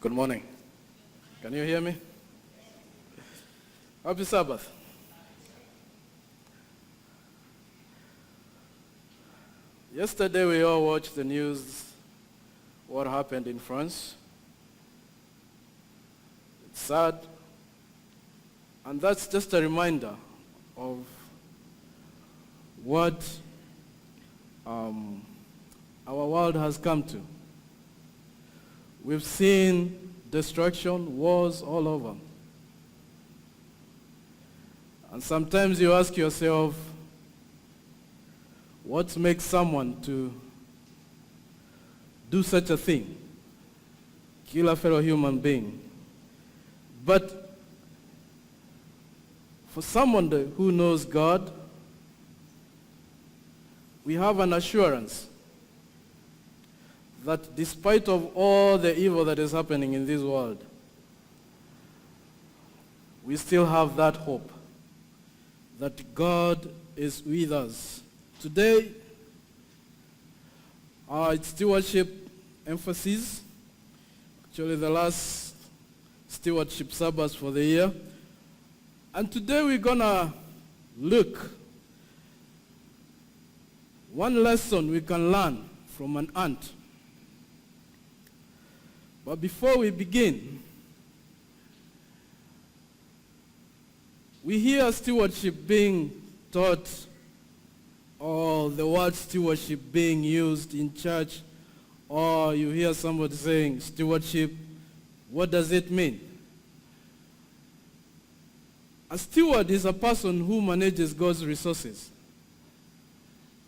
Good morning. Can you hear me? Happy Sabbath. Yesterday we all watched the news, what happened in France. It's sad. And that's just a reminder of what our world has come to. We've seen destruction, wars all over. And sometimes you ask yourself, what makes someone to do such a thing? Kill a fellow human being. But for someone who knows God, we have an assurance that despite of all the evil that is happening in this world, we still have that hope that God is with us. Today, it's stewardship emphasis. Actually, the last stewardship Sabbath for the year. And today we're going to look one lesson we can learn from an ant. But before we begin, we hear stewardship being taught, or the word stewardship being used in church, or you hear somebody saying stewardship. What does it mean? A steward is a person who manages God's resources.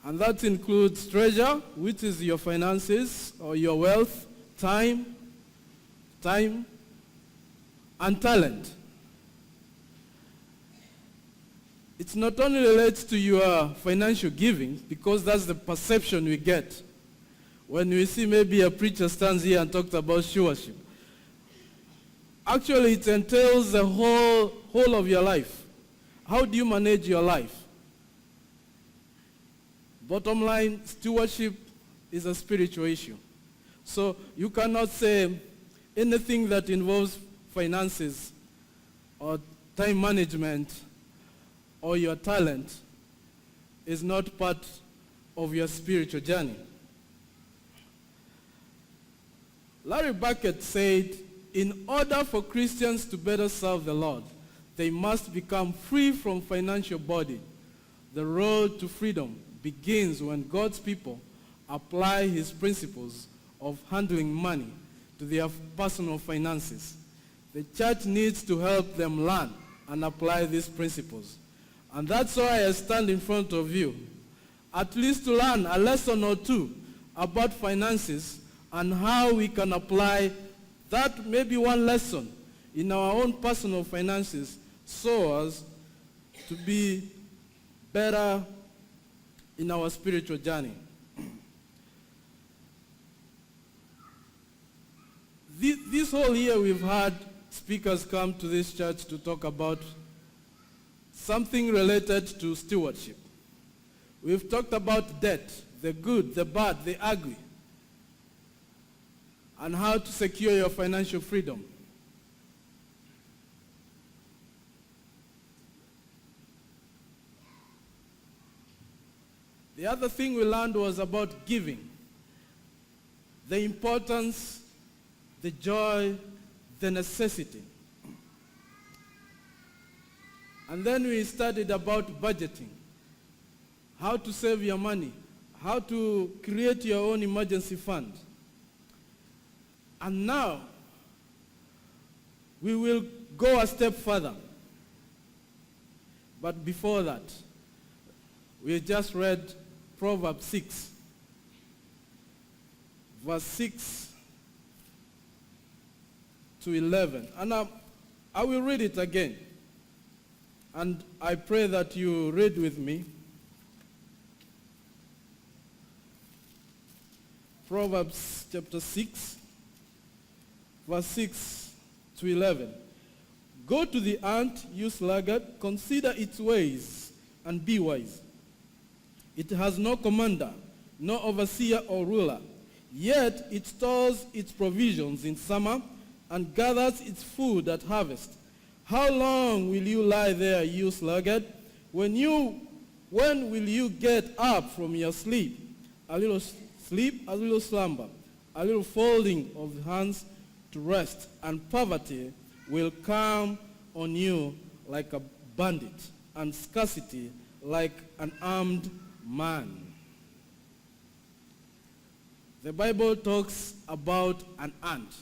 And that includes treasure, which is your finances or your wealth, time, and talent. It's not only relates to your financial giving, because that's the perception we get when we see maybe a preacher stands here and talks about stewardship. Actually, it entails the whole of your life. How do you manage your life? Bottom line, stewardship is a spiritual issue. So you cannot say anything that involves finances or time management or your talent is not part of your spiritual journey. Larry Bucket said, in order for Christians to better serve the Lord, they must become free from financial burden. The road to freedom begins when God's people apply his principles of handling money to their personal finances. The church needs to help them learn and apply these principles. And that's why I stand in front of you, at least to learn a lesson or two about finances and how we can apply that maybe one lesson in our own personal finances so as to be better in our spiritual journey. This whole year we've had speakers come to this church to talk about something related to stewardship. We've talked about debt, the good, the bad, the ugly, and how to secure your financial freedom. The other thing we learned was about giving, the importance, the joy, the necessity. And then we studied about budgeting, how to save your money, how to create your own emergency fund. And now, we will go a step further. But before that, we just read Proverbs 6, verse 6 to 11. And I will read it again. And I pray that you read with me. Proverbs chapter 6, verse 6 to 11. Go to the ant, you sluggard, consider its ways, and be wise. It has no commander, no overseer or ruler, yet it stores its provisions in summer and gathers its food at harvest. How long will you lie there, you sluggard? When will you get up from your sleep? A little sleep, a little slumber, a little folding of the hands to rest, and poverty will come on you like a bandit, and scarcity like an armed man. The Bible talks about an ant.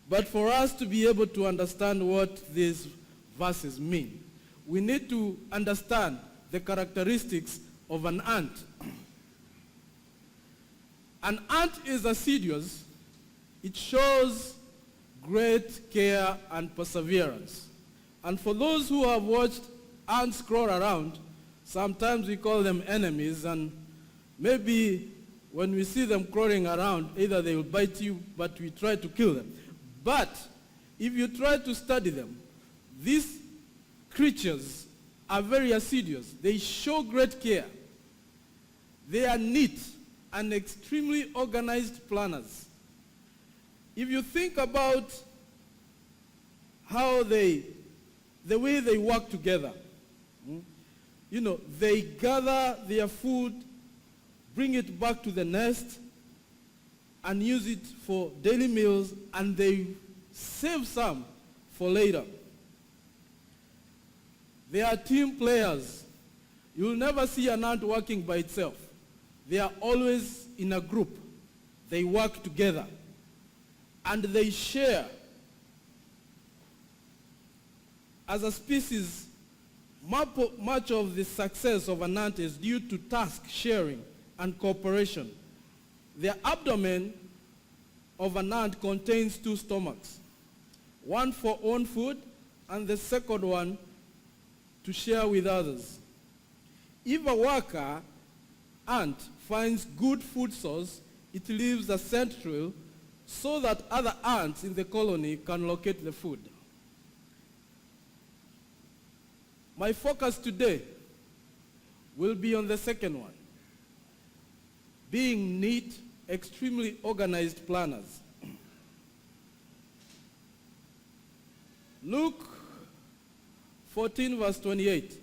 But for us to be able to understand what these verses mean, we need to understand the characteristics of an ant. An ant is assiduous. It shows great care and perseverance. And for those who have watched ants crawl around, sometimes we call them enemies, and maybe when we see them crawling around, either they will bite you, but we try to kill them. But if you try to study them, these creatures are very assiduous. They show great care. They are neat and extremely organized planners. If you think about how the way they work together, they gather their food, bring it back to the nest, and use it for daily meals, and they save some for later. They are team players. You'll never see an ant working by itself. They are always in a group. They work together, and they share. As a species, much of the success of an ant is due to task sharing and cooperation. The abdomen of an ant contains 2 stomachs, one for own food and the second one to share with others. If a worker ant finds good food source, it leaves a scent trail so that other ants in the colony can locate the food. My focus today will be on the second one, being neat, extremely organized planners. Luke 14 verse 28.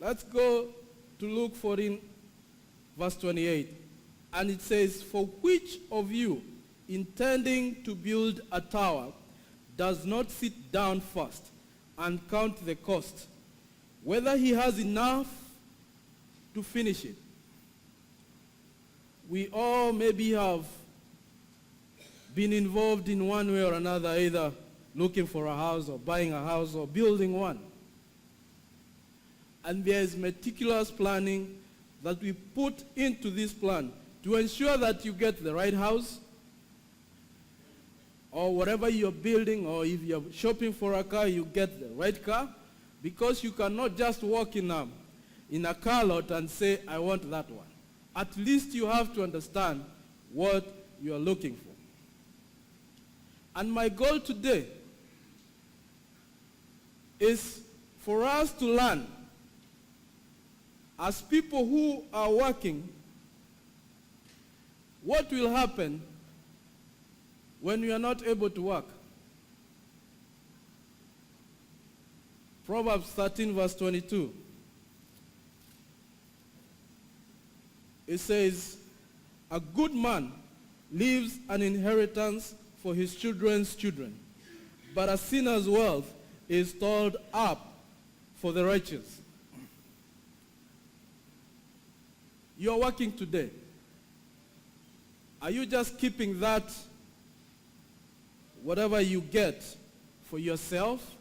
Let's go to Luke 14 verse 28. And it says, "For which of you, intending to build a tower, does not sit down first and count the cost, whether he has enough to finish it?" We all maybe have been involved in one way or another, either looking for a house or buying a house or building one. And there is meticulous planning that we put into this plan to ensure that you get the right house, or whatever you're building, or if you're shopping for a car, you get the right car, because you cannot just walk in a car lot and say, "I want that one." At least you have to understand what you are looking for. And my goal today is for us to learn, as people who are working, what will happen when we are not able to work. Proverbs 13 verse 22. It says, "A good man leaves an inheritance for his children's children, but a sinner's wealth is stored up for the righteous." You are working today. Are you just keeping that, whatever you get, for yourself?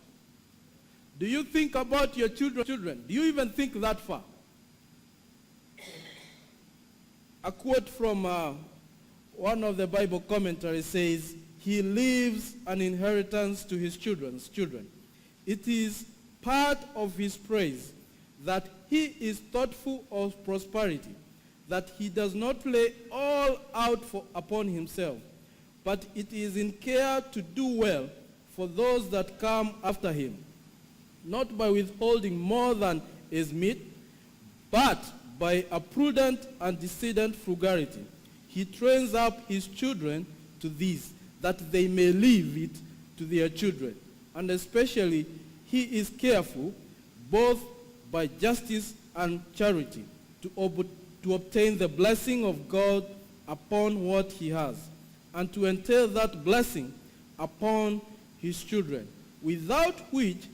Do you think about your children? Do you even think that far? A quote from one of the Bible commentaries says, "He leaves an inheritance to his children's children. It is part of his praise that he is thoughtful of prosperity, that he does not lay all out upon himself, but it is in care to do well for those that come after him, not by withholding more than is meet, but by a prudent and decent frugality. He trains up his children to this, that they may leave it to their children, and especially he is careful, both by justice and charity, to obtain the blessing of God upon what he has, and to entail that blessing upon his children, without which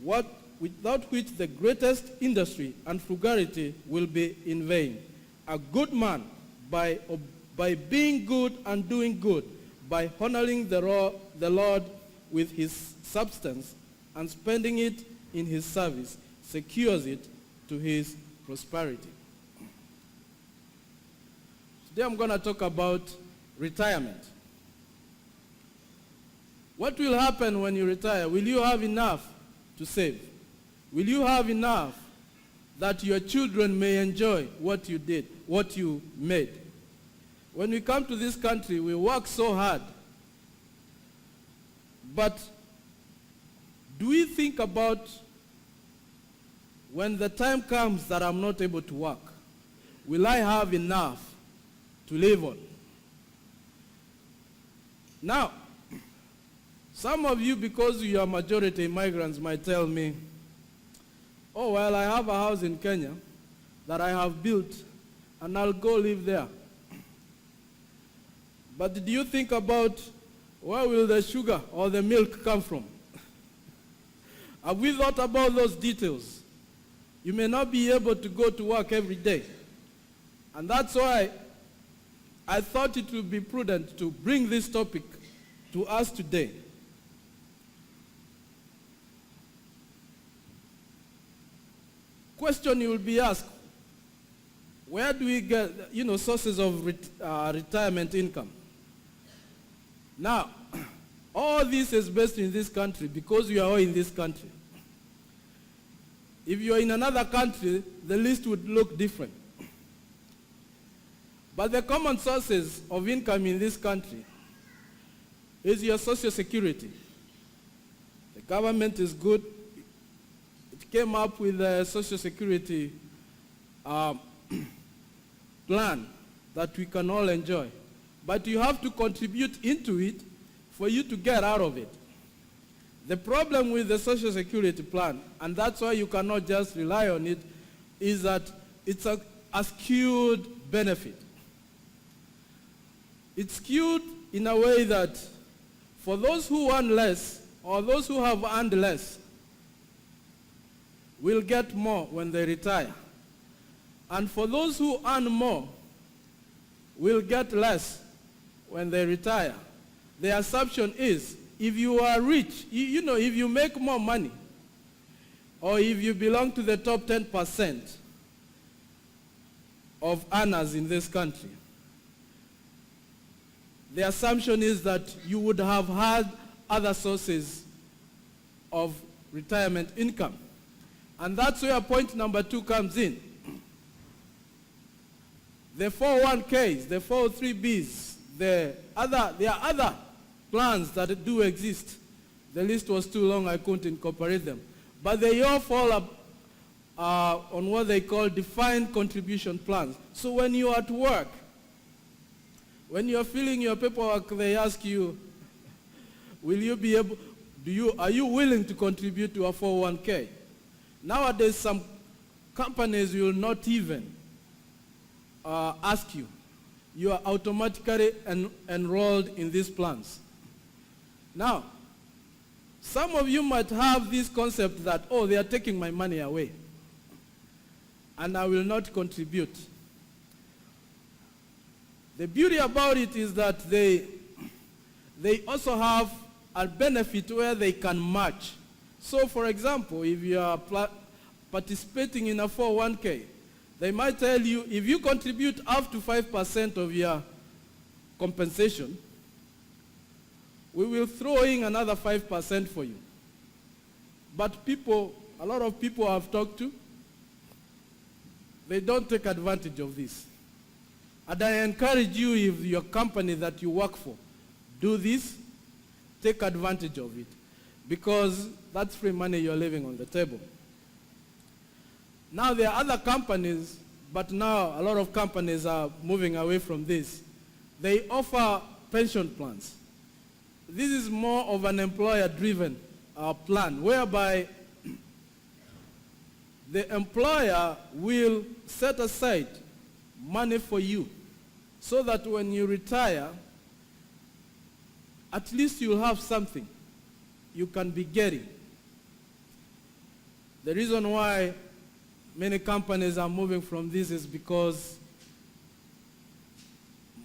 the greatest industry and frugality will be in vain. A good man, by being good and doing good, by honoring the Lord with his substance and spending it in his service, secures it to his prosperity. Today I'm going to talk about retirement. What will happen when you retire? Will you have enough to save? Will you have enough that your children may enjoy what you did, what you made? When we come to this country, we work so hard. But do we think about when the time comes that I'm not able to work, will I have enough to live on? Now, some of you, because you are majority migrants, might tell me, oh, well, I have a house in Kenya that I have built, and I'll go live there. But do you think about where will the sugar or the milk come from? Have we thought about those details? You may not be able to go to work every day. And that's why I thought it would be prudent to bring this topic to us today. Question you will be asked, where do we get, sources of retirement income? Now, all this is based in this country because we are all in this country. If you are in another country, the list would look different. But the common sources of income in this country is your social security. The government is good. It came up with a social security plan that we can all enjoy. But you have to contribute into it for you to get out of it. The problem with the social security plan, and that's why you cannot just rely on it, is that it's a skewed benefit. It's skewed in a way that for those who earn less, or those who have earned less, will get more when they retire. And for those who earn more, will get less when they retire. The assumption is, if you are rich, if you make more money, or if you belong to the top 10% of earners in this country, the assumption is that you would have had other sources of retirement income. And that's where point number 2 comes in. The 401ks, the 403bs, there are other plans that do exist. The list was too long, I couldn't incorporate them. But they all fall up on what they call defined contribution plans. So when you're at work, when you're filling your paperwork, they ask you, are you willing to contribute to a 401k? Nowadays, some companies will not even ask you. You are automatically enrolled in these plans. Now, some of you might have this concept that, oh, they are taking my money away, and I will not contribute. The beauty about it is that they also have a benefit where they can match. So, for example, if you are participating in a 401k, they might tell you, if you contribute up to 5% of your compensation, we will throw in another 5% for you. But a lot of people I've talked to, they don't take advantage of this. And I encourage you, if your company that you work for, do this, take advantage of it. Because that's free money you're leaving on the table. Now there are other companies, but now a lot of companies are moving away from this. They offer pension plans. this is more of an employer-driven plan, whereby the employer will set aside money for you so that when you retire, at least you'll have something you can be getting. The reason why many companies are moving from this is because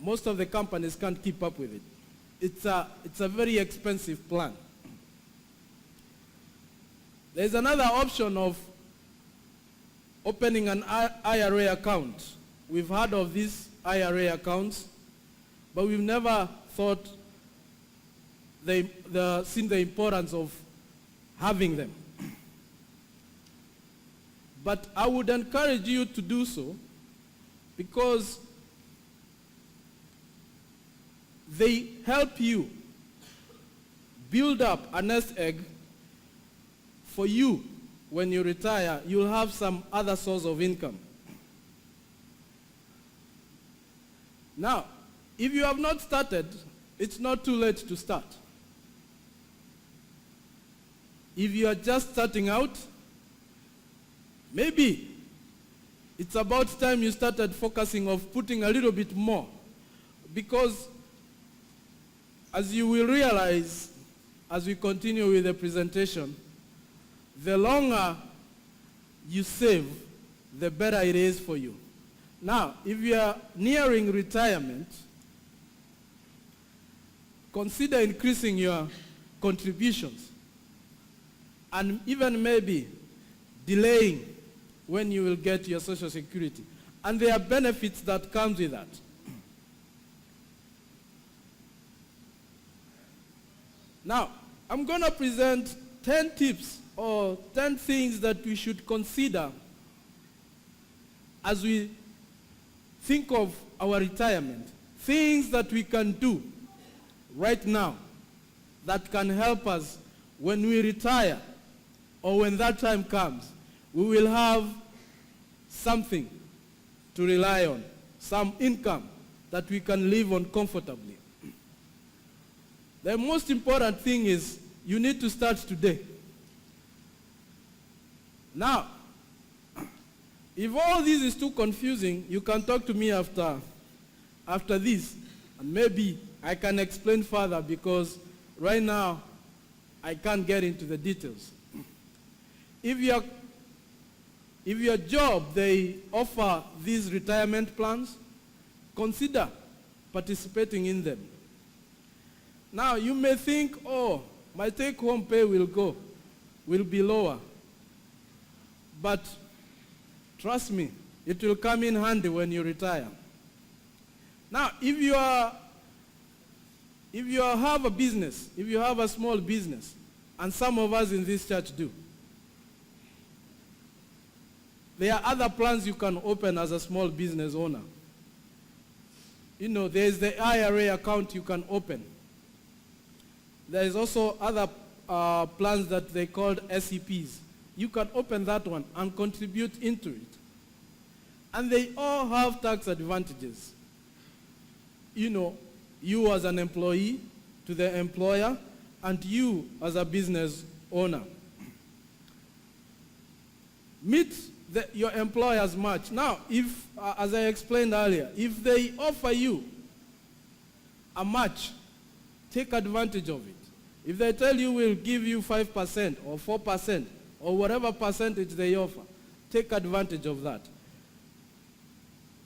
most of the companies can't keep up with it. It's a very expensive plan. There's another option of opening an IRA account. We've heard of these IRA accounts, but we've never thought seen the importance of having them. But I would encourage you to do so because they help you build up a nest egg for you. When you retire, you'll have some other source of income. Now, if you have not started, it's not too late to start. If you are just starting out, maybe it's about time you started focusing on putting a little bit more, because as you will realize as we continue with the presentation, the longer you save, the better it is for you. Now, if you are nearing retirement, consider increasing your contributions and even maybe delaying when you will get your Social Security. And there are benefits that come with that. Now, I'm going to present 10 tips or 10 things that we should consider as we think of our retirement. Things that we can do right now that can help us when we retire or when that time comes. We will have something to rely on, some income that we can live on comfortably. The most important thing is you need to start today. Now, if all this is too confusing, you can talk to me after this, and maybe I can explain further, because right now I can't get into the details. If your job, they offer these retirement plans, consider participating in them. Now, you may think, oh, my take-home pay will be lower. But trust me, it will come in handy when you retire. Now, if you have a business, if you have a small business, and some of us in this church do, there are other plans you can open as a small business owner. You know, there's the IRA account you can open. There is also other plans that they called SEPs. You can open that one and contribute into it. And they all have tax advantages. You know, you as an employee to the employer, and you as a business owner. Meet your employer's match. Now, if, as I explained earlier, if they offer you a match, take advantage of it. If they tell you we'll give you 5% or 4% or whatever percentage they offer, take advantage of that.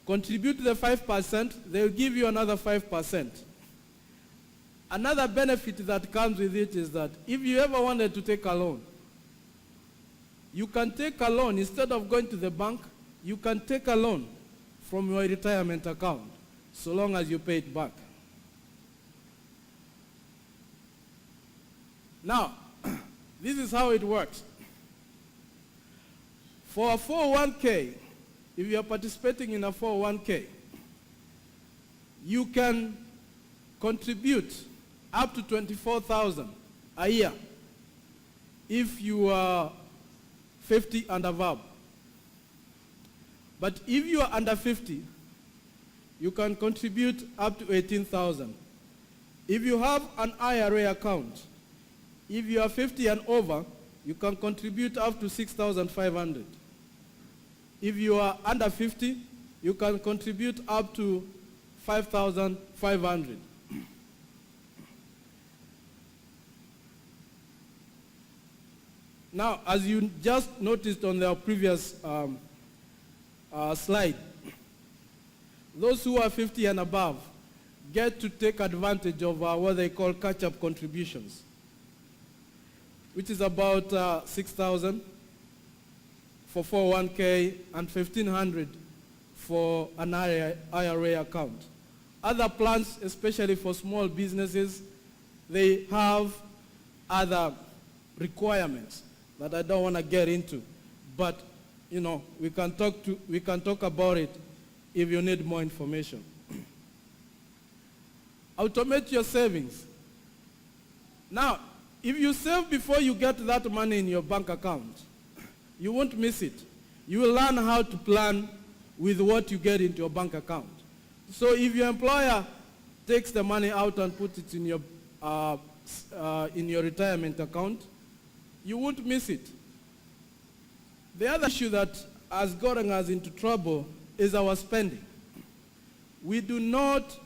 Contribute the 5%, they'll give you another 5%. Another benefit that comes with it is that if you ever wanted to take a loan, you can take a loan. Instead of going to the bank, you can take a loan from your retirement account, so long as you pay it back. Now, this is how it works. For a 401k, if you are participating in a 401k, you can contribute up to $24,000 a year if you are 50 and above. But if you are under 50, you can contribute up to $18,000. If you have an IRA account, if you are 50 and over, you can contribute up to 6,500. If you are under 50, you can contribute up to 5,500. Now, as you just noticed on the previous slide, those who are 50 and above get to take advantage of what they call catch-up contributions, which is about 6,000 for 401k and 1,500 for an IRA account. Other plans, especially for small businesses, they have other requirements that I don't want to get into. But, you know, we can talk about it if you need more information. Automate your savings. Now, if you save before you get that money in your bank account, you won't miss it. You will learn how to plan with what you get into your bank account. So if your employer takes the money out and puts it in your retirement account, you won't miss it. The other issue that has gotten us into trouble is our spending. We do not,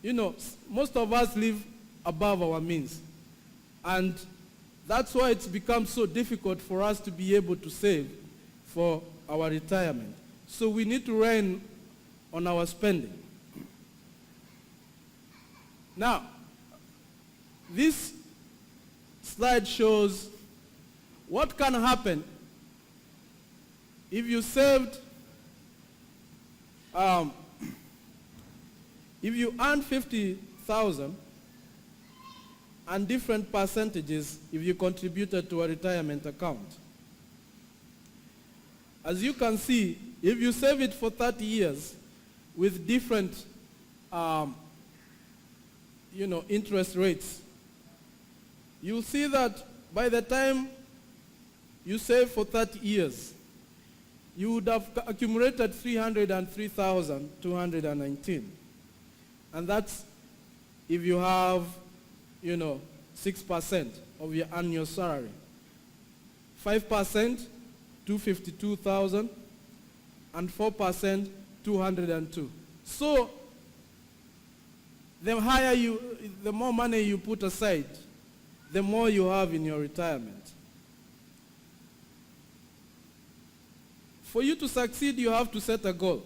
you know, most of us live above our means. And that's why it's become so difficult for us to be able to save for our retirement. So we need to rein on our spending. Now, this slide shows what can happen if you saved, if you earn 50,000 and different percentages if you contributed to a retirement account. As you can see, if you save it for 30 years with different interest rates, you'll see that by the time you save for 30 years, you would have accumulated 303,219. And that's if you have, 6% of your annual salary. 5%, 252,000, and 4%, 202. So the more money you put aside, the more you have in your retirement. For you to succeed, you have to set a goal.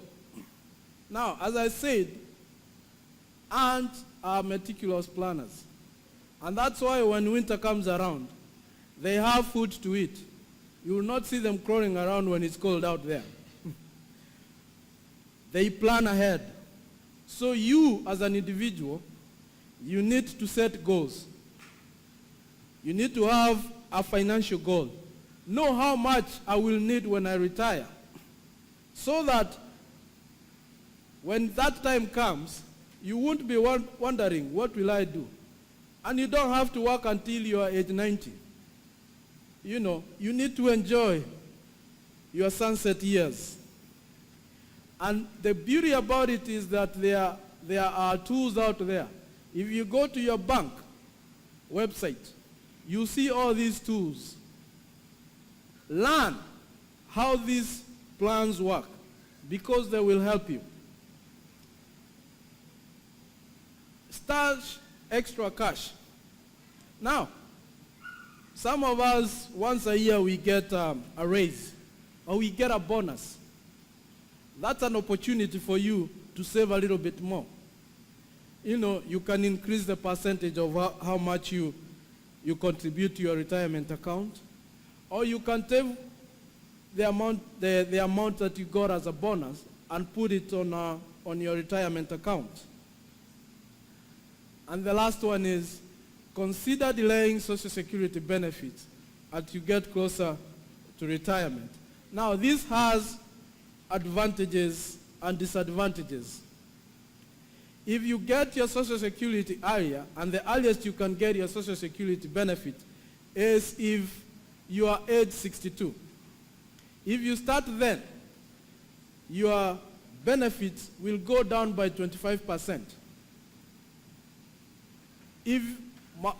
Now, as I said, ants are meticulous planners. And that's why when winter comes around, they have food to eat. You will not see them crawling around when it's cold out there. They plan ahead. So you, as an individual, you need to set goals. You need to have a financial goal. Know how much I will need when I retire. So that when that time comes, you won't be wondering, what will I do? And you don't have to work until you are age 90. You need to enjoy your sunset years. And the beauty about it is that there are tools out there. If you go to your bank website, you see all these tools. Learn how these plans work because they will help you. Stash extra cash. Now, some of us, once a year, we get a raise or we get a bonus. That's an opportunity for you to save a little bit more. You can increase the percentage of how much you contribute to your retirement account, or you can take the amount that you got as a bonus and put it on your retirement account. And the last one is consider delaying Social Security benefits as you get closer to retirement. Now, this has advantages and disadvantages. If you get your Social Security earlier, and the earliest you can get your Social Security benefit is if you are age 62. If you start then, your benefits will go down by 25%. if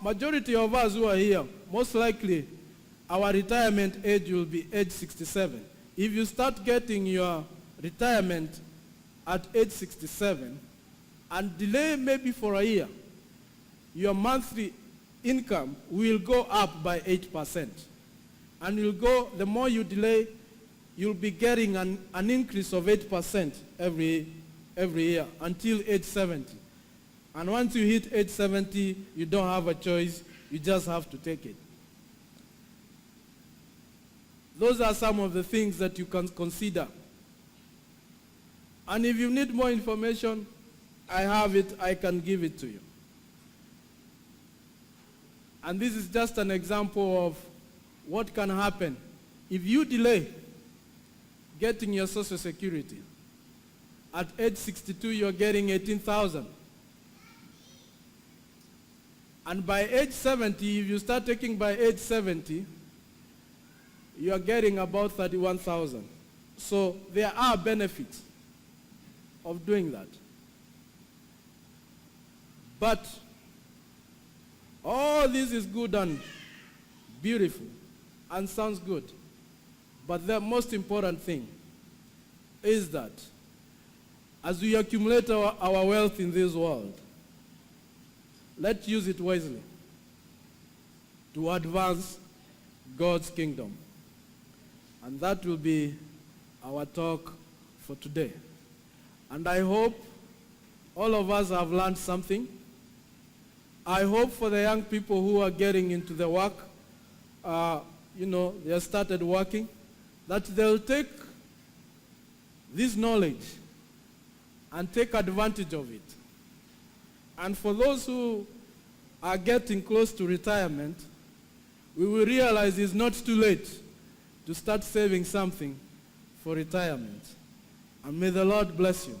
majority of us who are here, most likely our retirement age will be age 67. If you start getting your retirement at age 67 and delay maybe for a year, your monthly income will go up by 8%. And the more you delay, you'll be getting an increase of 8% every year until age 70. And once you hit age 70, you don't have a choice. You just have to take it. Those are some of the things that you can consider. And if you need more information, I have it. I can give it to you. And this is just an example of what can happen if you delay getting your Social Security. At age 62, you're getting 18,000. And by age 70, if you start taking by age 70, you're getting about 31,000. So there are benefits of doing that. But all this is good and beautiful and sounds good. But the most important thing is that as we accumulate our wealth in this world, let's use it wisely to advance God's kingdom. And that will be our talk for today. And I hope all of us have learned something. I hope for the young people who are getting into the work, they have started working, that they'll take this knowledge and take advantage of it. And for those who are getting close to retirement, we will realize it's not too late to start saving something for retirement. And may the Lord bless you.